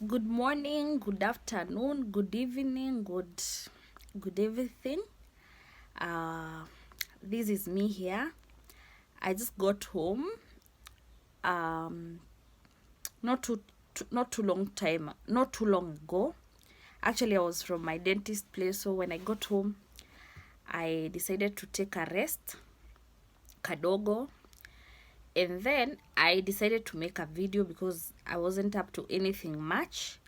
Good morning, good afternoon, good evening, good everything. Uh, this is me here. I just got home. Um, not too long ago. Actually, I was from my dentist place, so when I got home, I decided to take a rest, kadogo, and then I decided to make a video because I wasn't up to anything much.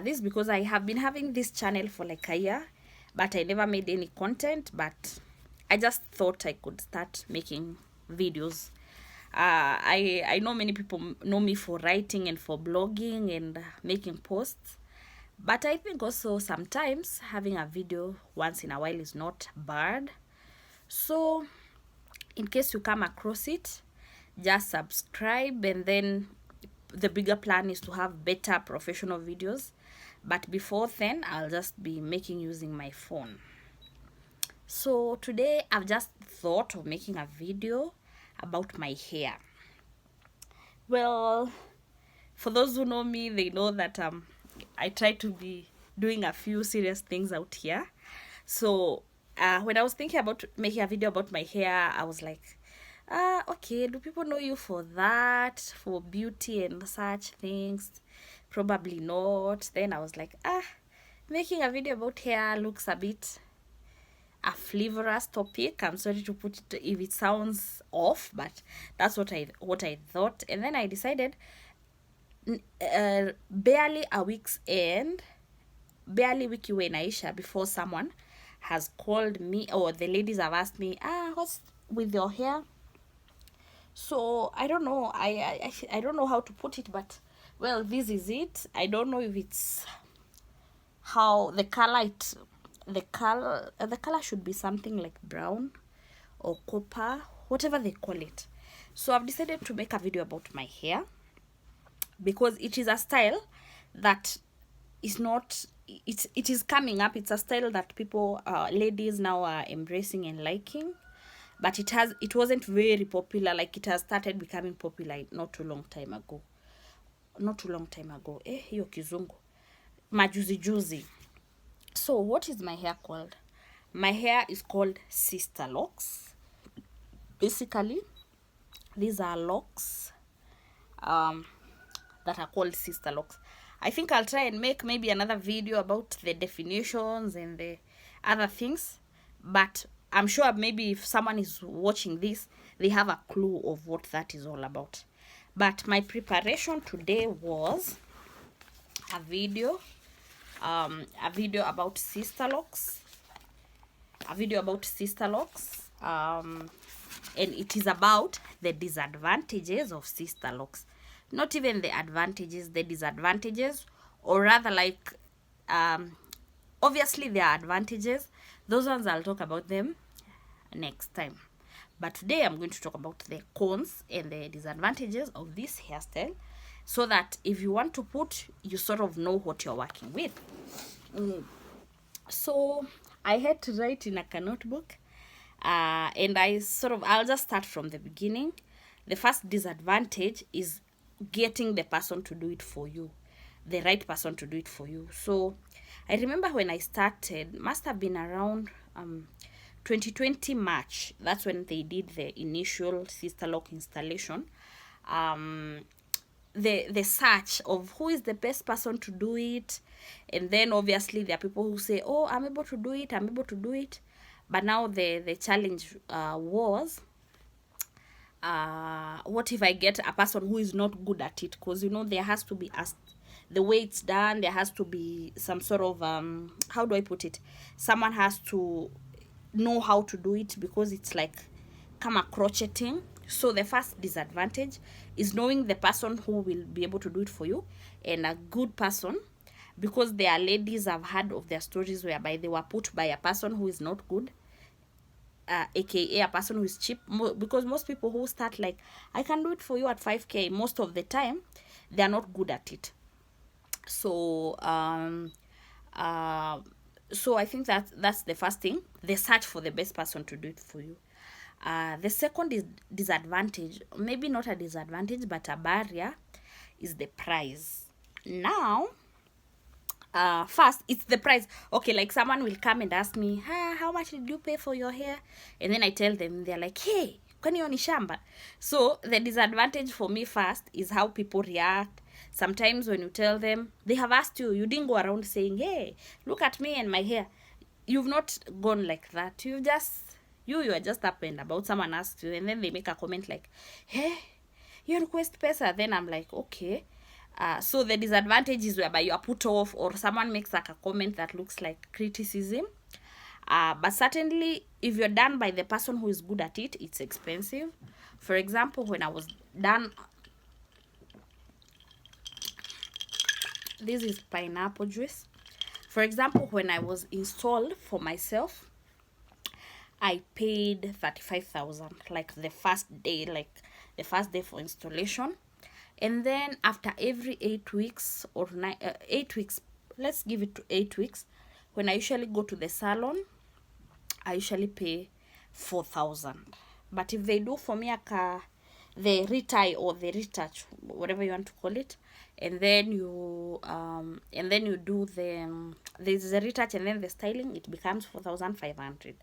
This because I have been having this channel for like a year, but I never made any content. But I just thought I could start making videos. I know many people know me for writing and for blogging and making posts, but I think also sometimes having a video once in a while is not bad. So in case you come across it, just subscribe, and then the bigger plan is to have better professional videos. But before then, I'll just be making using my phone. So today I've just thought of making a video about my hair. Well, for those who know me, they know that I try to be doing a few serious things out here. So when I was thinking about making a video about my hair, I was like, okay, do people know you for that, for beauty and such things? Probably not. Then I was like, making a video about hair looks a bit a flavorous topic. I'm sorry to put it if it sounds off, but that's what I thought. And then I decided, barely a week's end, barely wiki iwe inaisha before someone has called me, or the ladies have asked me, what's with your hair? So I don't know. I don't know how to put it, but well, this is it. I don't know if it's how the color should be something like brown or copper, whatever they call it. So I've decided to make a video about my hair because it is a style that is not it is coming up. It's a style that people ladies now are embracing and liking, but it wasn't very popular. Like, it has started becoming popular not too long time ago. Hiyo kizungu majuzi juzi. So what is my hair called? My hair is called Sisterlocks. Basically, these are locks that are called Sisterlocks. I think I'll try and make maybe another video about the definitions and the other things, but I'm sure maybe if someone is watching this, they have a clue of what that is all about. But my preparation today was a video about Sisterlocks. And it is about the disadvantages of Sisterlocks. Not even the advantages, the disadvantages, or rather, like, obviously there are advantages. Those ones I'll talk about them next time. But today I'm going to talk about the cons and the disadvantages of this hairstyle, so that if you want to put, you sort of know what you're working with. So I had to write in a notebook, and I'll just start from the beginning. The first disadvantage is getting the person to do it for you, the right person to do it for you. So I remember when I started, must have been around 2020 March. That's when they did the initial Sisterlock installation. The search of who is the best person to do it, and then obviously there are people who say, oh, I'm able to do it. But now the challenge was, what if I get a person who is not good at it? Because there has to be the way it's done, there has to be some sort of how do I put it, someone has to know how to do it, because it's like kama crocheting. So the first disadvantage is knowing the person who will be able to do it for you, and a good person, because there are ladies, I've heard of their stories whereby they were put by a person who is not good, aka a person who is cheap, because most people who start like, I can do it for you at 5k, most of the time they are not good at it. So so I think that's the first thing, the search for the best person to do it for you. The second is disadvantage, maybe not a disadvantage but a barrier, is the price. Now, first it's the price. Okay, like someone will come and ask me, how much did you pay for your hair? And then I tell them, they're like, hey, kwani hiyo ni shamba? So the disadvantage for me first is how people react. Sometimes when you tell them, they have asked you, you didn't go around saying, hey, look at me and my hair. You've not gone like that. You are just up and about. Someone asked you and then they make a comment like, hey, you request pesa. Then I'm like, okay. So the disadvantage is whereby you are put off, or someone makes like a comment that looks like criticism. But certainly, if you're done by the person who is good at it, it's expensive. For example, when I was done, this is pineapple juice. For example, when I was installed for myself, I paid 35,000, like the first day for installation. And then after every 8 weeks or 8 weeks, let's give it to 8 weeks, when I usually go to the salon, I usually pay 4,000. But if they do for me the retie or the retouch, whatever you want to call it, and then you do there's the retouch and then the styling, it becomes 4,500.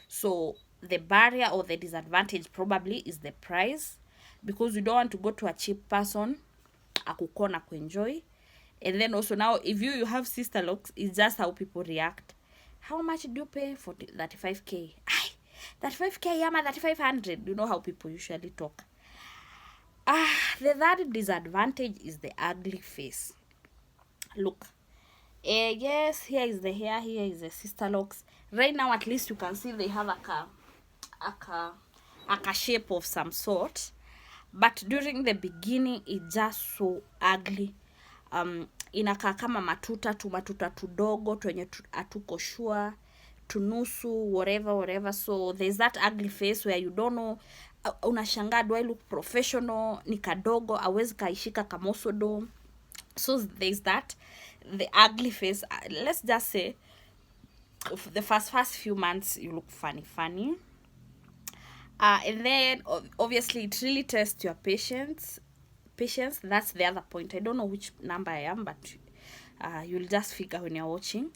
So the barrier or the disadvantage probably is the price, because you don't want to go to a cheap person akukona kuenjoy. And then also now, if you have Sisterlocks, it's just how people react. How much do you pay for 35k? 35k, yama 3,500. You know how people usually talk. The third disadvantage is the ugly face. Look, yes, here is the hair, here is the Sisterlocks. Right now, at least you can see they have a shape of some sort. But during the beginning, it's just so ugly. Inakaa kama matuta tudogo twenye atuko sure, tunusu, whatever. So there's that ugly face where you don't know, unashangaa, do I look professional? Ni kadogo, awezi kaishika kamosodo. So there's that, the ugly face. Let's just say, the first few months, you look funny. And then obviously it really tests your patience. That's the other point. I don't know which number I am, but you'll just figure when you're watching.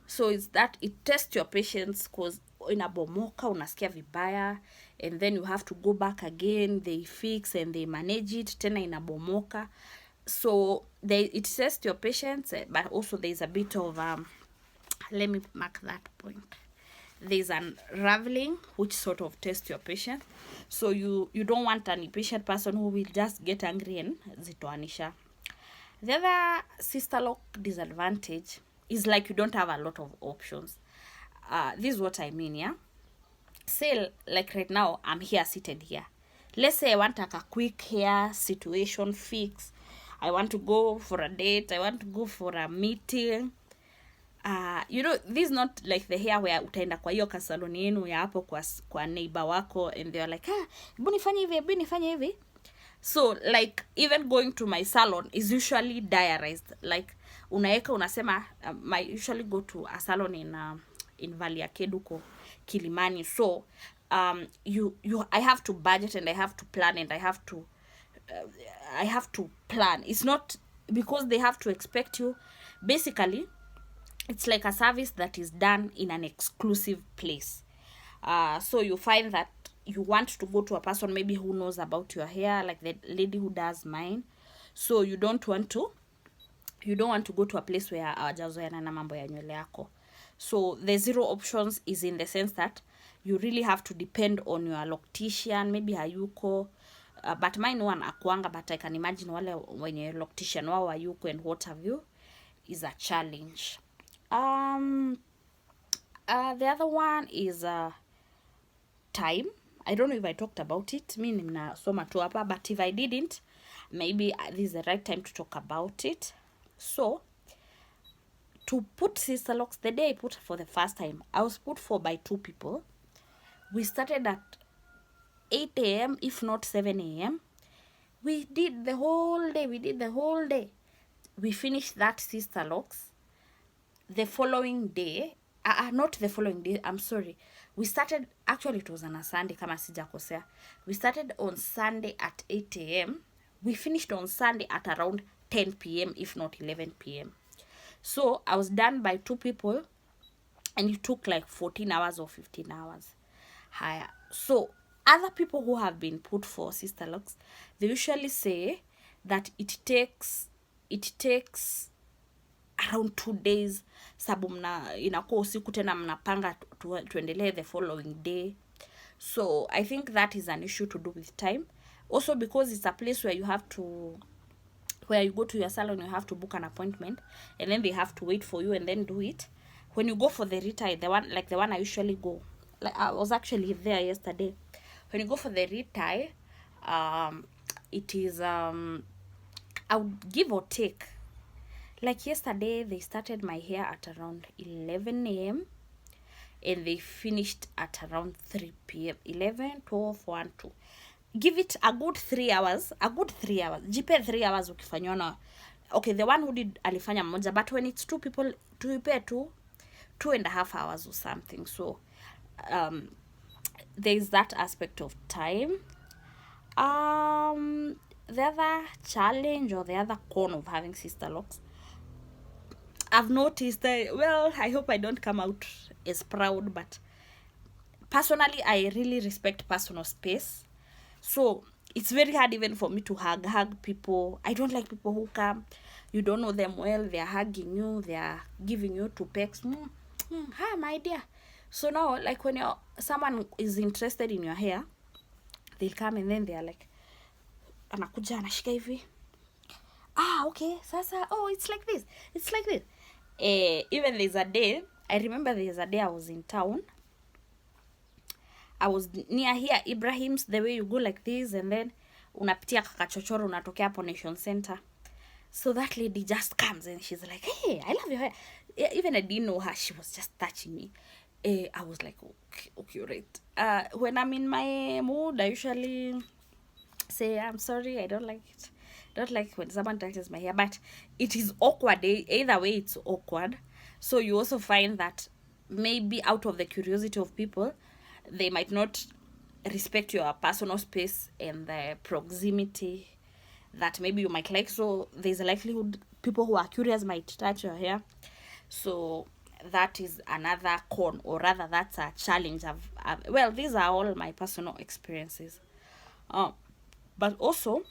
So it's that it tests your patience, because inabomoka, unasikia vibaya, and then you have to go back again, they fix and they manage it, tena inabomoka. So it tests your patience, but also there's a bit of let me mark that point. There's an unraveling, which sort of tests your patience. So you don't want an impatient person who will just get angry and zitoanisha. The other Sisterlock disadvantage is like you don't have a lot of options. This is what I mean, yeah? Say, like right now, I'm here, seated here. Let's say I want a quick hair situation fix. I want to go for a date. I want to go for a meeting. This is not like the hair where utaenda kwa hiyo kasaloni yenu ya hapo kwa neighbor wako and they're like, hebu nifanye hivi. So like even going to my salon is usually diarized. Like unasema, I usually go to a salon in Valley Arcade huko Kilimani. So I have to budget and I have to plan and I have to plan. It's not because they have to expect you. Basically, it's like a service that is done in an exclusive place. So you find that you want to go to a person maybe who knows about your hair, like the lady who does mine. So you don't want to go to a place where hawajazoeana na mambo ya nywele yako. So the zero options is in the sense that you really have to depend on your loctician, maybe hayuko. But mine one akuanga, but I can imagine wale wenye loctician wao hayuko and what have you is a challenge. The other one is time. I don't know if I talked about it. Mi nimnasoma tu hapa, but if I didn't, maybe this is the right time to talk about it. So, to put Sisterlocks, the day I put for the first time, I was put for by 2 people. We started at 8 a.m., if not 7 a.m. We did the whole day. We finished that Sisterlocks the following day. Not the following day, I'm sorry. We started, actually it was on a Sunday, kama sijakosea. We started on Sunday at 8 a.m. We finished on Sunday at around 10 p.m. if not 11 p.m. So I was done by 2 people, and it took like 14 hours or 15 hours higher. So other people who have been put for Sisterlocks, they usually say that it takes around 2 days, sababu inakuwa usiku tena mnapanga tuendelee the following day. So I think that is an issue to do with time. Also because it's a place where you go to your salon, you have to book an appointment, and then they have to wait for you and then do it. When you go for the retie, the one I usually go, like I was actually there yesterday. When you go for the retie, it is I would give or take. Like yesterday, they started my hair at around 11 a.m. and they finished at around 3 p.m. 11, 12, 1, 2. Give it a good 3 hours. Jipe 3 hours ukifanywa na. Okay, the one who did alifanya mmoja, but when it's 2 people, tuipe 2.5 hours or something. So there is that aspect of time. The other challenge or the other con of having Sisterlocks, I've noticed that, well, I hope I don't come out as proud, but personally, I really respect personal space. So it's very hard even for me to hug people. I don't like people who come, you don't know them well, they're hugging you, they're giving you 2 pecks. Hi, my dear. So now, like when someone is interested in your hair, they'll come and then they're like, anakuja anashika hivi. Okay, sasa, it's like this. Even there's a day, I remember there's a day I was in town. I was near here, Ibrahim's, the way you go like this, and then unapitia kakachochoro, unatokea hapo Nation Center. So that lady just comes and she's like, hey, I love your hair. Even I didn't know her, she was just touching me. I was like, okay, right. When I'm in my mood, I usually say, I'm sorry, I don't like it. Don't like when someone touches my hair, but it is awkward. Either way, it's awkward. So you also find that maybe out of the curiosity of people, they might not respect your personal space and the proximity that maybe you might like. So there's a likelihood people who are curious might touch your hair. So that is another con, or rather that's a challenge. Well, these are all my personal experiences. But also,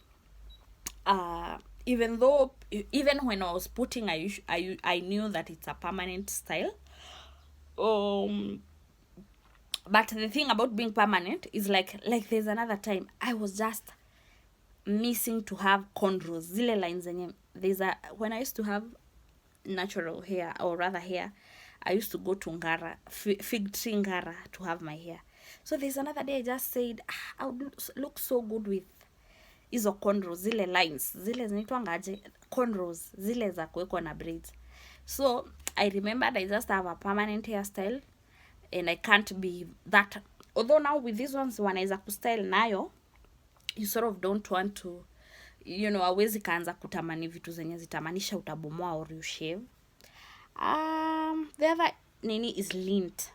even when I was putting, I knew that it's a permanent style. But the thing about being permanent is like there's another time I was just missing to have cornrows. Zile lines zenye when I used to have natural hair, or rather hair, I used to go to Ngara, Fig Tree Ngara, to have my hair. So there's another day I just said, I would look so good with hizo cornrows, zile lines, zile zinaitwanga aje, cornrows, zile za kuwekwa na braids. So I remembered I just have a permanent hairstyle, and I can't be that. Although now with these ones, wanaweza kustyle nayo, you sort of don't want to, awezi kaanza kutamani vitu zenye zitamanisha utabomoa or you shave. The other nini is lint.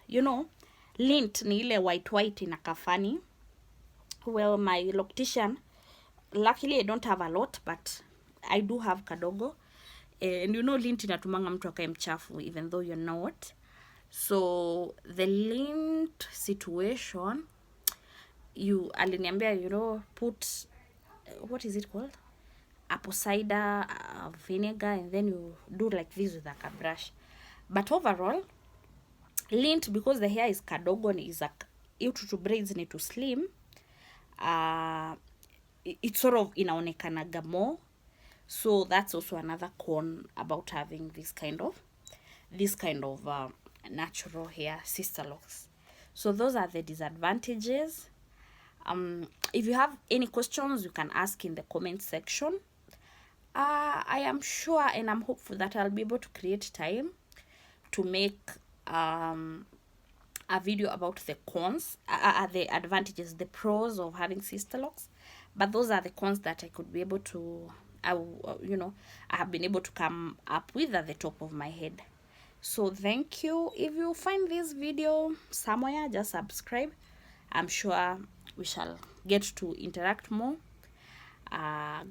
Lint ni ile white inakafani. Well, my loctician, luckily I don't have a lot, but I do have kadogo. And lint inatumanga mtu akae mchafu even though you're not. So the lint situation, aliniambia, put, what is it called? Apple cider, vinegar, and then you do like this with a brush. But overall, lint, because the hair is kadogo and is to braids need to slim, it's sort of inaonekanaga more. So that's also another con about having this kind of natural hair Sisterlocks. So those are the disadvantages. If you have any questions, you can ask in the comment section. I am sure and I'm hopeful that I'll be able to create time to make a video about the cons, the advantages, the pros of having Sisterlocks. But those are the cons that I could be able to, I have been able to come up with at the top of my head. So thank you. If you find this video somewhere, just subscribe. I'm sure we shall get to interact more.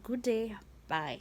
Good day. Bye.